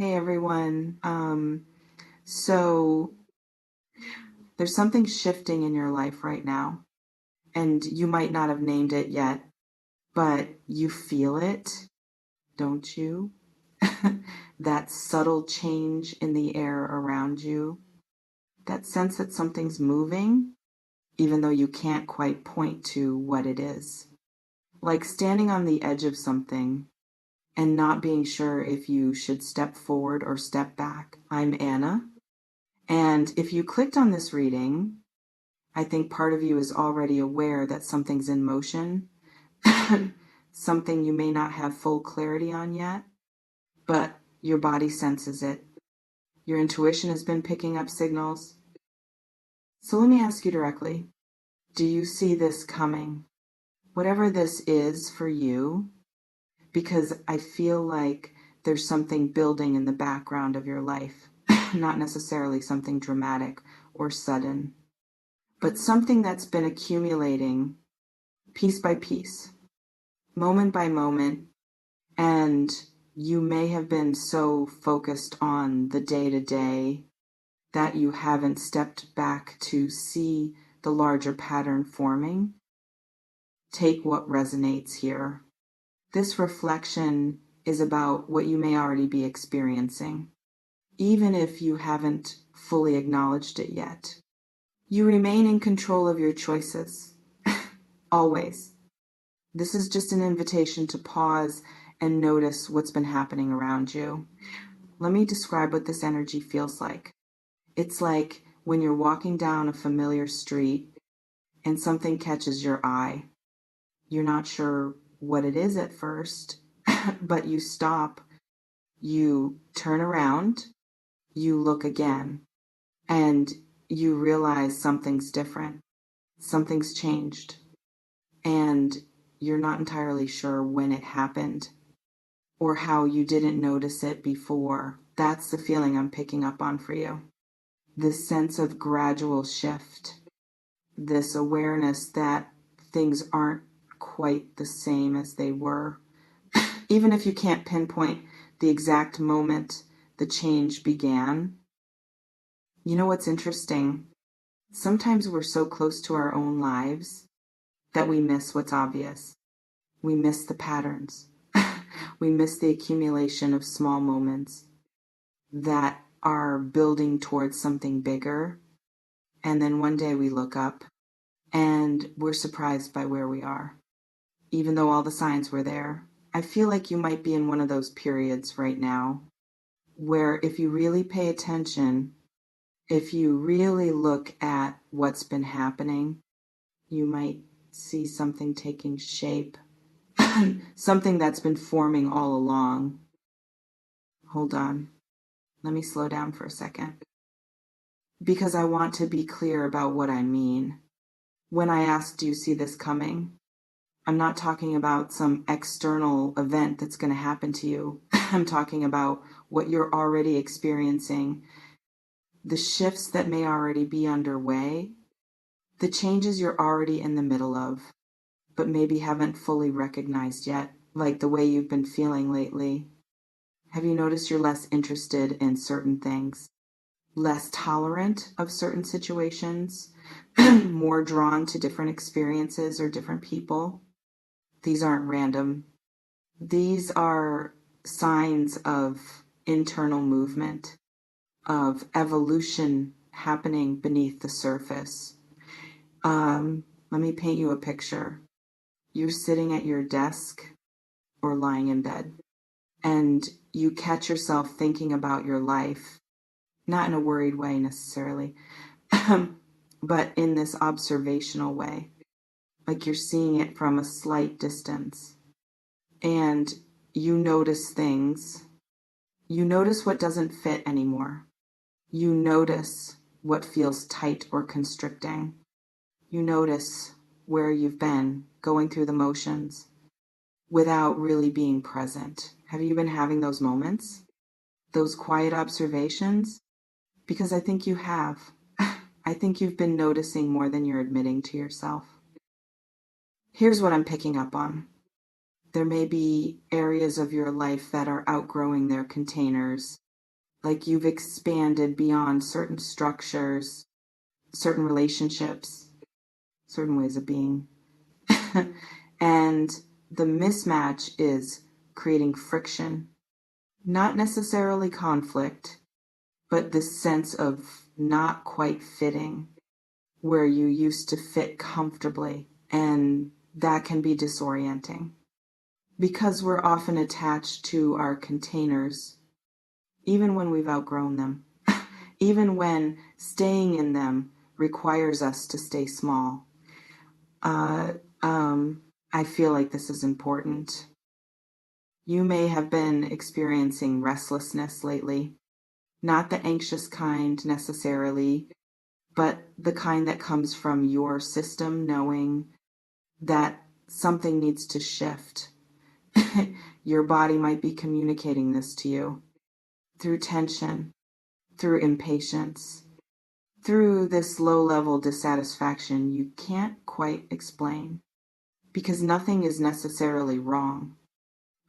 Hey everyone. So there's something shifting in your life right now, and you might not have named it yet, but you feel it, don't you? That subtle change in the air around you, that sense that something's moving, even though you can't quite point to what it is. Like standing on the edge of something and not being sure if you should step forward or step back. I'm Anna. And if you clicked on this reading, I think part of you is already aware that something's in motion, something you may not have full clarity on yet, but your body senses it. Your intuition has been picking up signals. So let me ask you directly, do you see this coming? Whatever this is for you, because I feel like there's something building in the background of your life, not necessarily something dramatic or sudden, but something that's been accumulating piece by piece, moment by moment, and you may have been so focused on the day to day that you haven't stepped back to see the larger pattern forming. Take what resonates here. This reflection is about what you may already be experiencing, even if you haven't fully acknowledged it yet. You remain in control of your choices, always. This is just an invitation to pause and notice what's been happening around you. Let me describe what this energy feels like. It's like when you're walking down a familiar street and something catches your eye. You're not sure what it is at first, but you stop, you turn around, you look again, and you realize something's different. Something's changed, and you're not entirely sure when it happened or how you didn't notice it before. That's the feeling I'm picking up on for you. This sense of gradual shift, this awareness that things aren't quite the same as they were. Even if you can't pinpoint the exact moment the change began. You know what's interesting? Sometimes we're so close to our own lives that we miss what's obvious. We miss the patterns. We miss the accumulation of small moments that are building towards something bigger. And then one day we look up and we're surprised by where we are, even though all the signs were there. I feel like you might be in one of those periods right now where if you really pay attention, if you really look at what's been happening, you might see something taking shape, something that's been forming all along. Hold on. Let me slow down for a second, because I want to be clear about what I mean. When I ask, do you see this coming? I'm not talking about some external event that's going to happen to you. I'm talking about what you're already experiencing, the shifts that may already be underway, the changes you're already in the middle of, but maybe haven't fully recognized yet, like the way you've been feeling lately. Have you noticed you're less interested in certain things, less tolerant of certain situations, more drawn to different experiences or different people? These aren't random. These are signs of internal movement, of evolution happening beneath the surface. Let me paint you a picture. You're sitting at your desk or lying in bed, and you catch yourself thinking about your life, not in a worried way necessarily, but in this observational way, like you're seeing it from a slight distance. And you notice things. You notice what doesn't fit anymore. You notice what feels tight or constricting. You notice where you've been going through the motions without really being present. Have you been having those moments? Those quiet observations? Because I think you have. I think you've been noticing more than you're admitting to yourself. Here's what I'm picking up on. There may be areas of your life that are outgrowing their containers, like you've expanded beyond certain structures, certain relationships, certain ways of being. And the mismatch is creating friction, not necessarily conflict, but this sense of not quite fitting where you used to fit comfortably. And that can be disorienting because we're often attached to our containers, even when we've outgrown them, even when staying in them requires us to stay small. Uh, I feel like this is important. You may have been experiencing restlessness lately, not the anxious kind necessarily, but the kind that comes from your system knowing that something needs to shift. Your body might be communicating this to you through tension, through impatience, through this low-level dissatisfaction you can't quite explain, because nothing is necessarily wrong,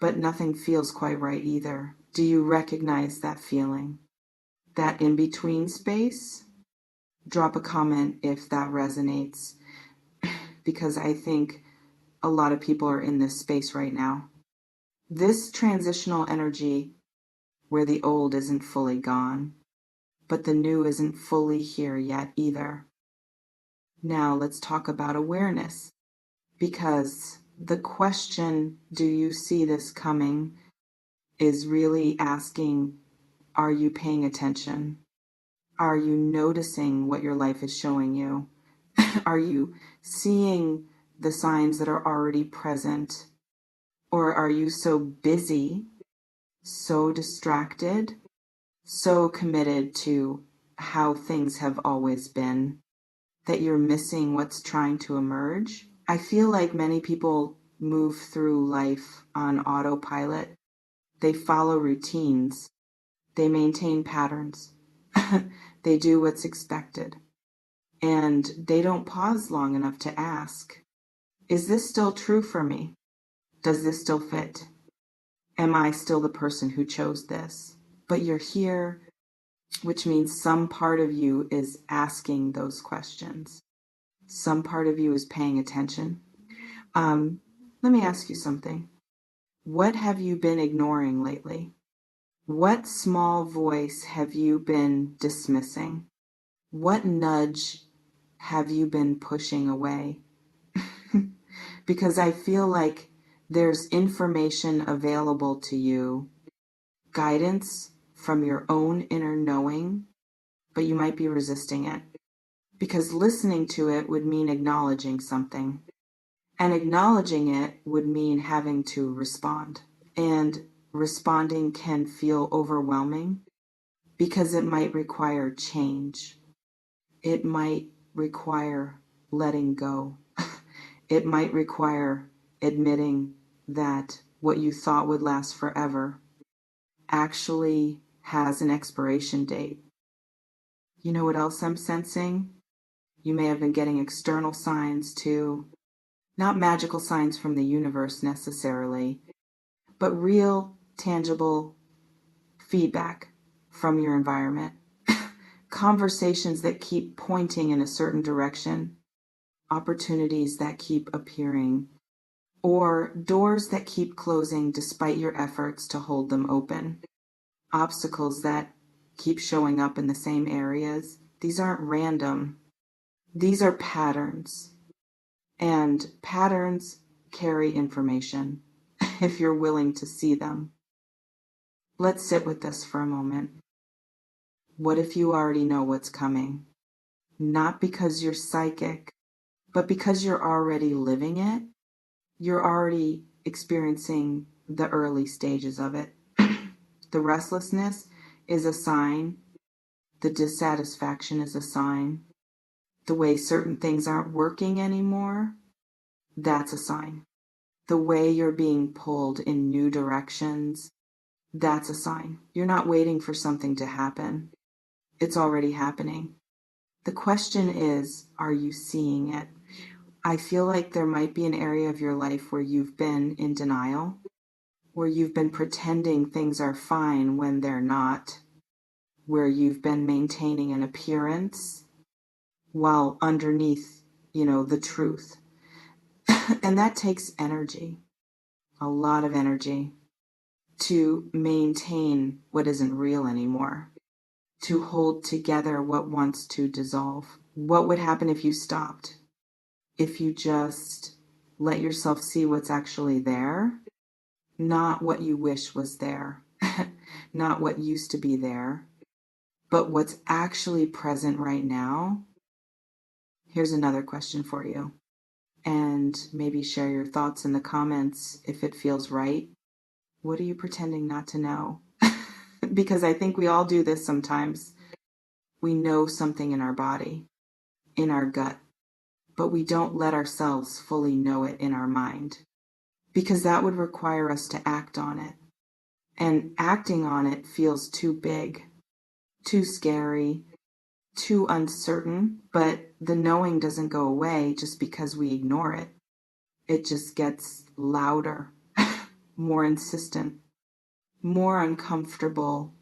but nothing feels quite right either. Do you recognize that feeling? That in-between space? Drop a comment if that resonates, because I think a lot of people are in this space right now. This transitional energy where the old isn't fully gone, but the new isn't fully here yet either. Now let's talk about awareness, because the question, do you see this coming, is really asking, are you paying attention? Are you noticing what your life is showing you? Are you seeing the signs that are already present? Or are you so busy, so distracted, so committed to how things have always been that you're missing what's trying to emerge? I feel like many people move through life on autopilot. They follow routines. They maintain patterns. They do what's expected. And they don't pause long enough to ask, is this still true for me? Does this still fit? Am I still the person who chose this? But you're here, which means some part of you is asking those questions. Some part of you is paying attention. Let me ask you something. What have you been ignoring lately? What small voice have you been dismissing? What nudge have you been pushing away? Because I feel like there's information available to you, guidance from your own inner knowing, but you might be resisting it. Because listening to it would mean acknowledging something. And acknowledging it would mean having to respond. And responding can feel overwhelming because it might require change. It might require letting go. It might require admitting that what you thought would last forever actually has an expiration date. You know what else I'm sensing? You may have been getting external signs too. Not magical signs from the universe necessarily, but real, tangible feedback from your environment. Conversations that keep pointing in a certain direction, opportunities that keep appearing, or doors that keep closing despite your efforts to hold them open. Obstacles that keep showing up in the same areas. These aren't random. These are patterns. And patterns carry information if you're willing to see them. Let's sit with this for a moment. What if you already know what's coming? Not because you're psychic, but because you're already living it. You're already experiencing the early stages of it. The restlessness is a sign. The dissatisfaction is a sign. The way certain things aren't working anymore, that's a sign. The way you're being pulled in new directions, that's a sign. You're not waiting for something to happen. It's already happening. The question is, are you seeing it? I feel like there might be an area of your life where you've been in denial, where you've been pretending things are fine when they're not. where you've been maintaining an appearance while underneath, the truth. And that takes energy, a lot of energy, to maintain what isn't real anymore, to hold together what wants to dissolve. What would happen if you stopped? If you just let yourself see what's actually there, not what you wish was there, not what used to be there, but what's actually present right now. Here's another question for you, and maybe share your thoughts in the comments if it feels right. What are you pretending not to know? Because I think we all do this sometimes. We know something in our body, in our gut, but we don't let ourselves fully know it in our mind, because that would require us to act on it. And acting on it feels too big, too scary, too uncertain, but the knowing doesn't go away just because we ignore it. It just gets louder, more insistent, more uncomfortable.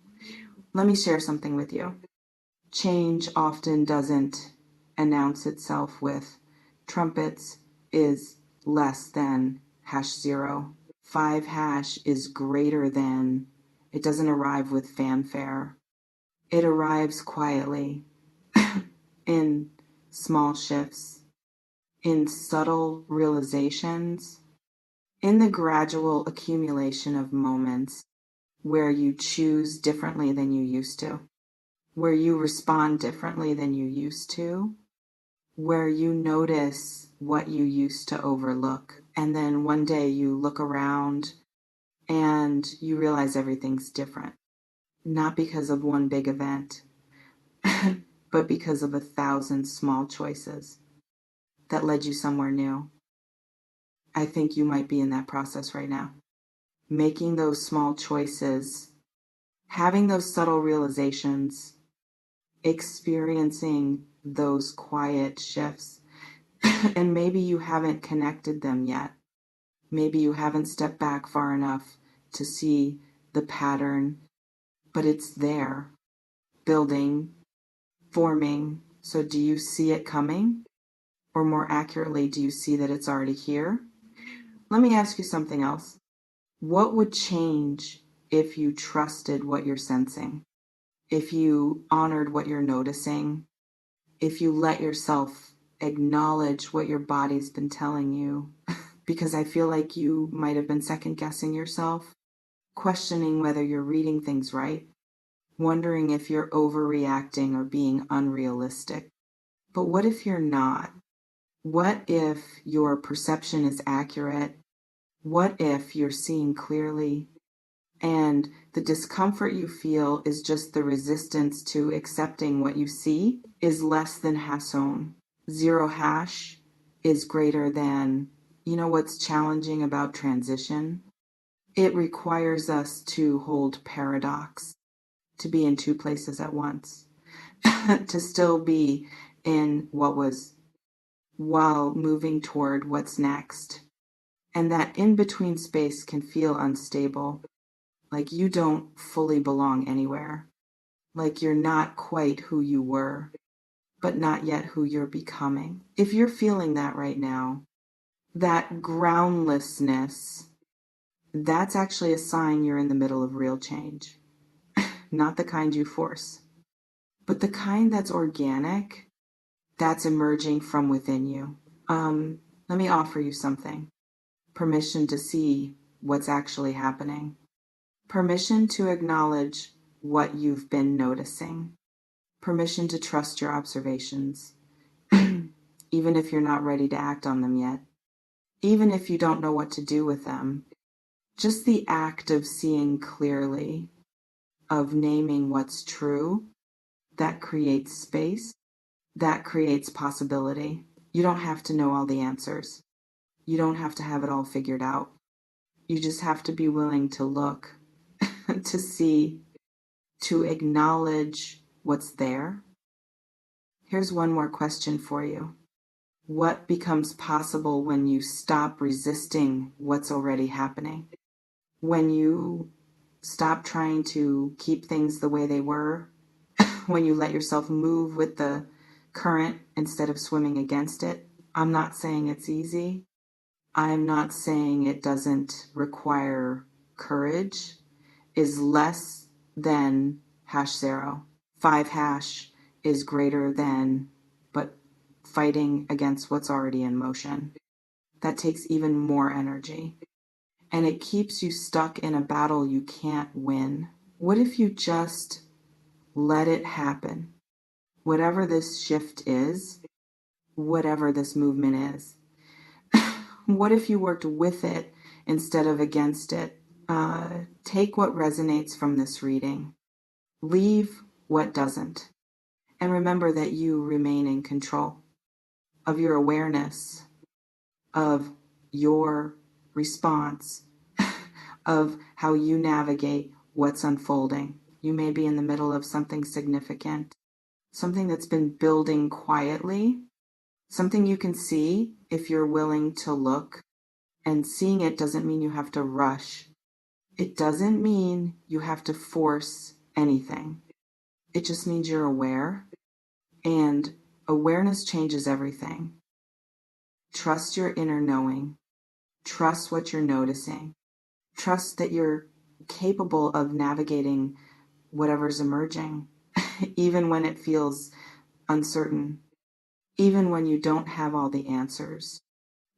Let me share something with you. Change often doesn't announce itself with trumpets is less than #0. 5 is greater than. It doesn't arrive with fanfare. It arrives quietly, in small shifts, in subtle realizations, in the gradual accumulation of moments where you choose differently than you used to, where you respond differently than you used to, where you notice what you used to overlook. And then one day you look around and you realize everything's different. Not because of one big event, but because of 1,000 small choices that led you somewhere new. I think you might be in that process right now. Making those small choices, having those subtle realizations, experiencing those quiet shifts. And maybe you haven't connected them yet. Maybe you haven't stepped back far enough to see the pattern, but it's there, building, forming. So do you see it coming? Or more accurately, do you see that it's already here? Let me ask you something else. What would change if you trusted what you're sensing? If you honored what you're noticing? If you let yourself acknowledge what your body's been telling you? Because I feel like you might have been second guessing yourself, questioning whether you're reading things right, wondering if you're overreacting or being unrealistic. But what if you're not? What if your perception is accurate? What if you're seeing clearly and the discomfort you feel is just the resistance to accepting what you see is less than #. 0 is greater than. You know what's challenging about transition? It requires us to hold paradox, to be in two places at once, to still be in what was while moving toward what's next. And that in-between space can feel unstable, like you don't fully belong anywhere, like you're not quite who you were, but not yet who you're becoming. If you're feeling that right now, that groundlessness, that's actually a sign you're in the middle of real change. Not the kind you force, but the kind that's organic, that's emerging from within you. Let me offer you something. Permission to see what's actually happening. Permission to acknowledge what you've been noticing. Permission to trust your observations, even if you're not ready to act on them yet. Even if you don't know what to do with them. Just the act of seeing clearly, of naming what's true, that creates space, that creates possibility. You don't have to know all the answers. You don't have to have it all figured out. You just have to be willing to look, to see, to acknowledge what's there. Here's one more question for you. What becomes possible when you stop resisting what's already happening? When you stop trying to keep things the way they were when you let yourself move with the current instead of swimming against it. I'm not saying it's easy. I'm not saying it doesn't require courage. Is less than #0. 5# is greater than, but fighting against what's already in motion. That takes even more energy. And it keeps you stuck in a battle you can't win. What if you just let it happen? Whatever this shift is, whatever this movement is. What if you worked with it instead of against it? Take what resonates from this reading. Leave what doesn't. And remember that you remain in control of your awareness, of your response, of how you navigate what's unfolding. You may be in the middle of something significant, something that's been building quietly, something you can see if you're willing to look. And seeing it doesn't mean you have to rush. It doesn't mean you have to force anything. It just means you're aware, and awareness changes everything. Trust your inner knowing. Trust what you're noticing. Trust that you're capable of navigating whatever's emerging, even when it feels uncertain, even when you don't have all the answers,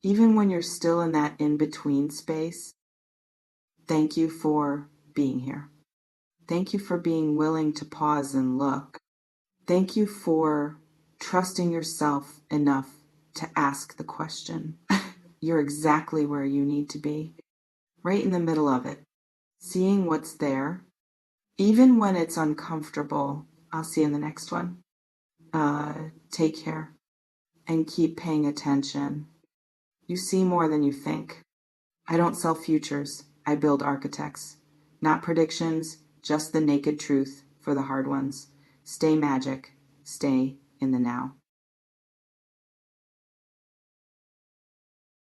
even when you're still in that in-between space. Thank you for being here. Thank you for being willing to pause and look. Thank you for trusting yourself enough to ask the question. You're exactly where you need to be, right in the middle of it, seeing what's there, even when it's uncomfortable. I'll see you in the next one. Take care and keep paying attention. You see more than you think. I don't sell futures. I build architects. Not predictions, just the naked truth for the hard ones. Stay magic. Stay in the now.